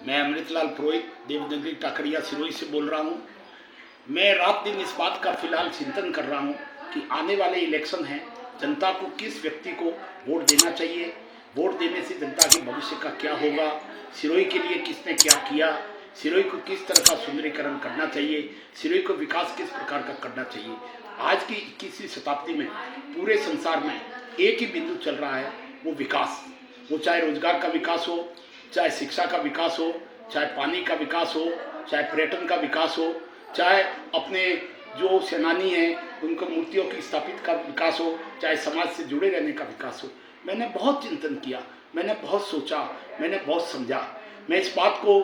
मैं अमृतलाल पुरोहित देवनगरी टाकरिया सिरोही से बोल रहा हूँ। मैं रात दिन इस बात का फिलहाल चिंतन कर रहा हूँ कि आने वाले इलेक्शन हैं, जनता को किस व्यक्ति को वोट देना चाहिए, वोट देने से जनता के भविष्य का क्या होगा, सिरोही के लिए किसने क्या किया, सिरोही को किस तरह का सुंदरीकरण करना चाहिए, सिरोही को विकास किस प्रकार का करना चाहिए। आज की 21वीं शताब्दी में पूरे संसार में एक ही बिंदु चल रहा है, वो विकास। वो चाहे रोजगार का विकास हो, चाहे शिक्षा का विकास हो, चाहे पानी का विकास हो, चाहे पर्यटन का विकास हो, चाहे अपने जो सेनानी हैं उनको मूर्तियों की स्थापित का विकास हो, चाहे समाज से जुड़े रहने का विकास हो। मैंने बहुत चिंतन किया, मैंने बहुत सोचा, मैंने बहुत समझा। मैं इस बात को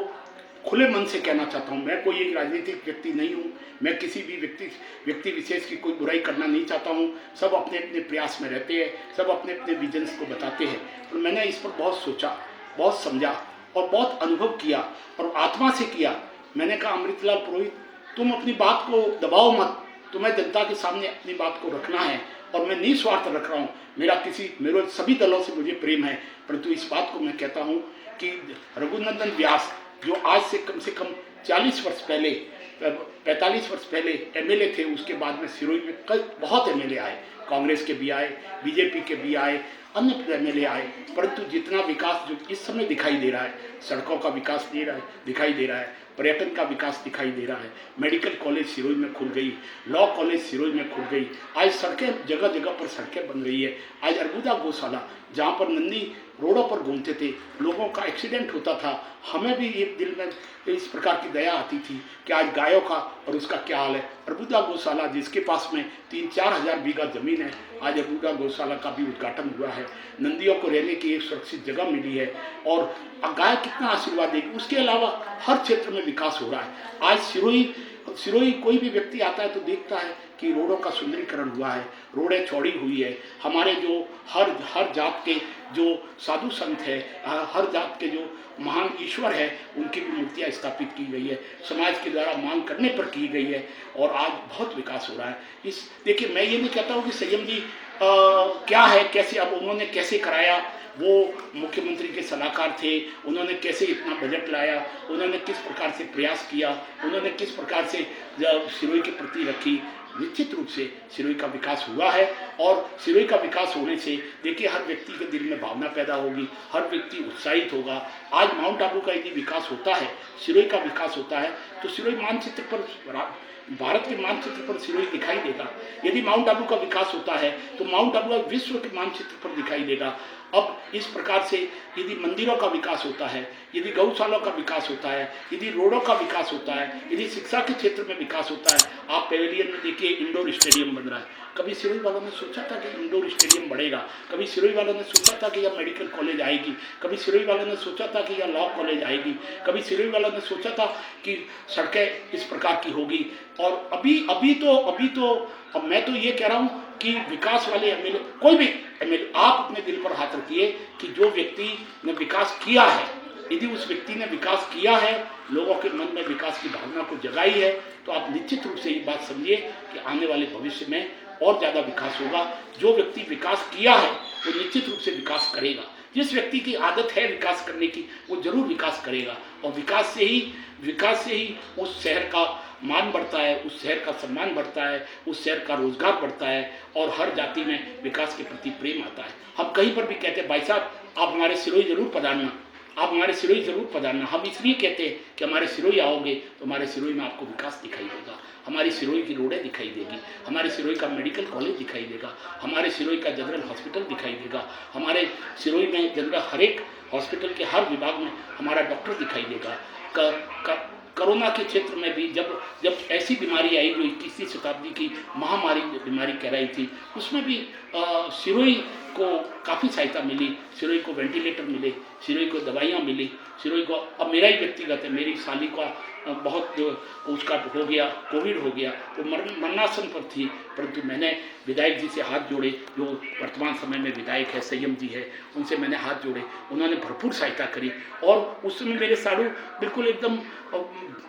खुले मन से कहना चाहता हूँ। मैं कोई एक राजनीतिक व्यक्ति नहीं हूँ, मैं किसी भी व्यक्ति विशेष की कोई बुराई करना नहीं चाहता हूँ। सब अपने अपने प्रयास में रहते हैं, सब अपने अपने विजन्स को बताते हैं। और मैंने इस पर बहुत सोचा, बहुत समझा और बहुत अनुभव किया और आत्मा से किया। मैंने कहा अमृतलाल पुरोहित, तुम अपनी बात को दबाओ मत, तुम्हें जनता के सामने अपनी बात को रखना है और मैं निस्वार्थ रख रहा हूँ। मेरे सभी दलों से मुझे प्रेम है, परंतु इस बात को मैं कहता हूँ कि रघुनंदन व्यास जो आज से कम 40 वर्ष पहले 45 वर्ष पहले एमएलए थे, उसके बाद में सिरोही में कई बहुत एमएलए आए, कांग्रेस के भी आए, बीजेपी के भी आए, अन्य एमएलए आए, परंतु जितना विकास जो इस समय दिखाई दे रहा है, सड़कों का विकास दिखाई दे रहा है, पर्यटन का विकास दिखाई दे रहा है, मेडिकल कॉलेज सिरोही में खुल गई, लॉ कॉलेज सिरोही में खुल गई, आज सड़कें जगह जगह पर सड़कें बन रही है। आज अर्बुदा गौशाला जहाँ पर नंदी रोडों पर घूमते थे, लोगों का एक्सीडेंट होता था, हमें भी ये दिल में इस प्रकार की दया आती थी कि आज गायों का और उसका क्या हाल है। अर्बुदा गौशाला जिसके पास में 3-4 हज़ार बीघा जमीन है, आज अर्बुदा गौशाला का भी उद्घाटन हुआ है। नंदियों को रहने की एक सुरक्षित जगह मिली है और गाय कितना आशीर्वाद देगी। उसके अलावा हर क्षेत्र में विकास हो रहा है। आज सिरोही कोई भी व्यक्ति आता है तो देखता है कि रोडों का सुंदरीकरण हुआ है, रोडें चौड़ी हुई है। हमारे जो हर जात के जो साधु संत है, हर जात के जो महान ईश्वर है, उनकी भी मूर्तियाँ स्थापित की गई है, समाज के द्वारा मांग करने पर की गई है और आज बहुत विकास हो रहा है। देखिए, मैं ये नहीं कहता हूँ कि संयम जी क्या है, कैसे, अब उन्होंने कैसे कराया, वो मुख्यमंत्री के सलाहकार थे, उन्होंने कैसे इतना बजट लाया, उन्होंने किस प्रकार से प्रयास किया, उन्होंने किस प्रकार से सिरोही के प्रति रखी। निश्चित रूप से सिरोही का विकास हुआ है और सिरोही का विकास होने से देखिए हर व्यक्ति के दिल में भावना पैदा होगी, हर व्यक्ति उत्साहित होगा। आज माउंट आबू का यदि विकास होता है, सिरोही का विकास होता है, तो सिरोही मानचित्र पर, भारत के मानचित्र पर सिरोही दिखाई देगा। यदि माउंट आबू का विकास होता है तो माउंट आबू विश्व के मानचित्र पर दिखाई देगा। अब इस प्रकार से यदि मंदिरों का विकास होता है, यदि गौशालों का विकास होता है, यदि रोडों का विकास होता है, यदि शिक्षा के क्षेत्र में विकास होता है, आप पेवेलियन में देखिए इंडोर स्टेडियम बन रहा है। कभी सिरोही वालों ने सोचा था कि इंडोर स्टेडियम बढ़ेगा, कभी सिरोही वालों ने सोचा था कि यह मेडिकल कॉलेज आएगी, कभी सिरोही वालों ने सोचा था कि यह लॉ कॉलेज आएगी, कभी सिरोही वालों ने सोचा था कि सड़कें इस प्रकार की होगी। और अभी तो अब मैं तो ये कह रहा हूँ कि विकास वाले एमएलए, कोई भी एमएलए, आप अपने दिल पर हाथ रखिए कि जो व्यक्ति ने विकास किया है, यदि उस व्यक्ति ने विकास किया है, लोगों के मन में विकास की भावना को जगाई है, तो आप निश्चित रूप से ये बात समझिए कि आने वाले भविष्य में और ज़्यादा विकास होगा। जो व्यक्ति विकास किया है वो निश्चित रूप से विकास करेगा। जिस व्यक्ति की आदत है विकास करने की, वो जरूर विकास करेगा और विकास से ही उस शहर का मान बढ़ता है, उस शहर का सम्मान बढ़ता है, उस शहर का रोजगार बढ़ता है और हर जाति में विकास के प्रति प्रेम आता है। हम कहीं पर भी कहते हैं भाई साहब आप हमारे सिरोही जरूर पधारना, आप हमारे सिरोही जरूर पधारना। हम इसलिए कहते हैं कि हमारे सिरोही आओगे तो हमारे सिरोही में आपको विकास दिखाई देगा, हमारी सिरोही की रोडें दिखाई देगी, हमारे सिरोही का मेडिकल कॉलेज दिखाई देगा, हमारे सिरोही का जनरल हॉस्पिटल दिखाई देगा, हमारे सिरोही में जनरल हर एक हॉस्पिटल के हर विभाग में हमारा डॉक्टर दिखाई देगा। कोरोना के क्षेत्र में भी जब ऐसी बीमारी आई जो 21वीं शताब्दी की महामारी बीमारी कह रही थी, उसमें भी सिरोही को काफ़ी सहायता मिली, सिरोही को वेंटिलेटर मिले, सिरोही को दवाइयाँ मिली, सिरोही को, अब मेरा ही व्यक्तिगत है, मेरी साली का बहुत उसका हो गया, कोविड हो गया, तो मरणासन पर थी, परंतु मैंने विधायक जी से हाथ जोड़े, जो वर्तमान समय में विधायक है, संयम जी है, उनसे मैंने हाथ जोड़े, उन्होंने भरपूर सहायता करी और उस समय मेरे साड़ू बिल्कुल एकदम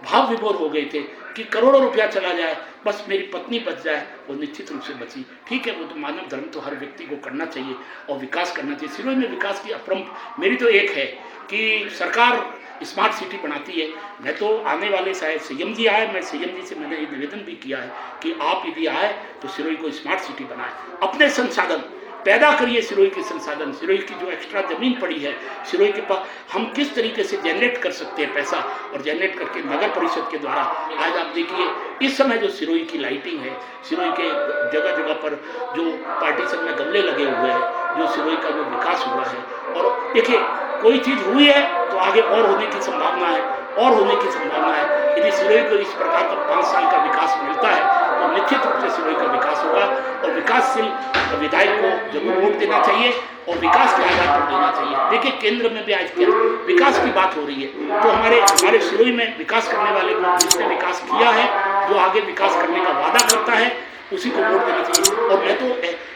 भाव विभोर हो गए थे कि करोड़ों रुपया चला जाए बस मेरी पत्नी बच जाए। वो निश्चित रूप से बची। ठीक है, वो तो मानव धर्म तो हर व्यक्ति को करना चाहिए और विकास करना चाहिए। सिरोही में विकास की अपरंप मेरी तो एक है कि सरकार स्मार्ट सिटी बनाती है। मैं तो आने वाले शायद सीएम जी आए, मैं सीएम जी से मैंने ये निवेदन भी किया है कि आप यदि आए तो सिरोही को स्मार्ट सिटी बनाए, अपने संसाधन पैदा करिए, सिरोही के संसाधन, सिरोही की जो एक्स्ट्रा ज़मीन पड़ी है सिरोही के पास, हम किस तरीके से जनरेट कर सकते हैं पैसा, और जनरेट करके नगर परिषद के द्वारा आज आप देखिए इस समय जो सिरोही की लाइटिंग है, सिरोही के जगह जगह पर जो पार्टीशन में गमले लगे हुए हैं, जो सिरोही का जो विकास हुआ है, और देखिए कोई चीज़ हुई है तो आगे और होने की संभावना है, और होने की संभावना है। यदि सिरोही को इस प्रकार का 5 साल का विकास मिलता है तो निश्चित रूप से सिरोही का विकास होगा, और विकासशील विधायक को जरूर वोट देना चाहिए और विकास के आधार पर देना चाहिए। देखिए केंद्र में भी आज क्या विकास की बात हो रही है, तो हमारे सिरोही में विकास करने वाले को, जिसने विकास किया है, जो आगे विकास करने का वादा करता है, उसी को वोट देना चाहिए। और मैं तो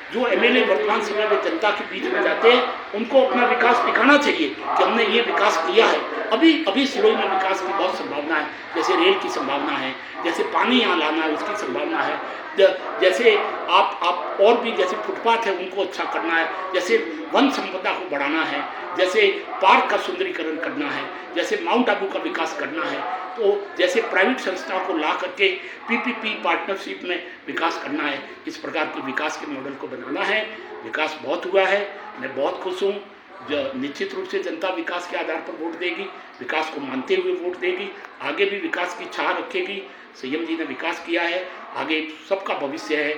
जो एमएलए वर्तमान समय में जनता के बीच में जाते हैं उनको अपना विकास दिखाना चाहिए कि हमने ये विकास किया है। अभी सिरोही में विकास की बहुत संभावना है, जैसे रेल की संभावना है, जैसे पानी यहाँ लाना है उसकी संभावना है, जैसे आप और भी जैसे फुटपाथ है उनको अच्छा करना है, जैसे वन संपदा को बढ़ाना है, जैसे पार्क का सुंदरीकरण करना है, जैसे माउंट आबू का विकास करना है, तो जैसे प्राइवेट संस्थाओं को ला करके पीपीपी पार्टनरशिप में विकास करना है। इस प्रकार के विकास के मॉडल को बनाना है। विकास बहुत हुआ है, मैं बहुत खुश हूँ। निश्चित रूप से जनता विकास के आधार पर वोट देगी, विकास को मानते हुए वोट देगी, आगे भी विकास की चाह रखेगी। सीएम जी ने विकास किया है, आगे सबका भविष्य है,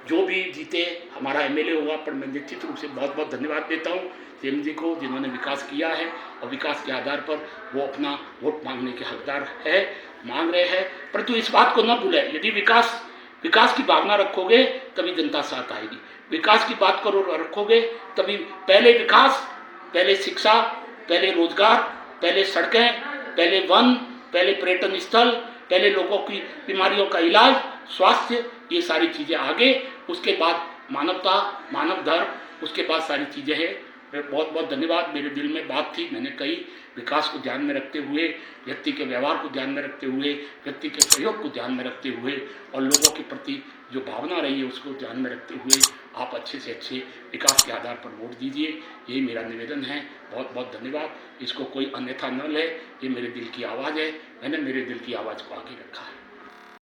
जो भी जीते हमारा एमएलए होगा। पर मैं निश्चित रूप से बहुत बहुत धन्यवाद देता हूँ सीएम जी को, जिन्होंने विकास किया है और विकास के आधार पर वो अपना वोट मांगने के हकदार है, मांग रहे हैं। परंतु इस बात को न भूलें, यदि विकास की भावना रखोगे तभी जनता साथ आएगी। विकास की बात करो रखोगे तभी पहले विकास, पहले शिक्षा, पहले रोजगार, पहले सड़कें, पहले वन, पहले पर्यटन स्थल, पहले लोगों की बीमारियों का इलाज, स्वास्थ्य, ये सारी चीज़ें आगे, उसके बाद मानवता, मानव धर्म, उसके बाद सारी चीज़ें हैं। बहुत बहुत धन्यवाद। मेरे दिल में बात थी, मैंने कही, विकास को ध्यान में रखते हुए, व्यक्ति के व्यवहार को ध्यान में रखते हुए, व्यक्ति के सहयोग को ध्यान में रखते हुए और लोगों के प्रति जो भावना रही है उसको ध्यान में रखते हुए आप अच्छे से अच्छे विकास के आधार पर वोट दीजिए, यही मेरा निवेदन है। बहुत बहुत धन्यवाद। इसको कोई अन्यथा न ले, ये मेरे दिल की आवाज़ है, मैंने मेरे दिल की आवाज़ को आगे रखा है।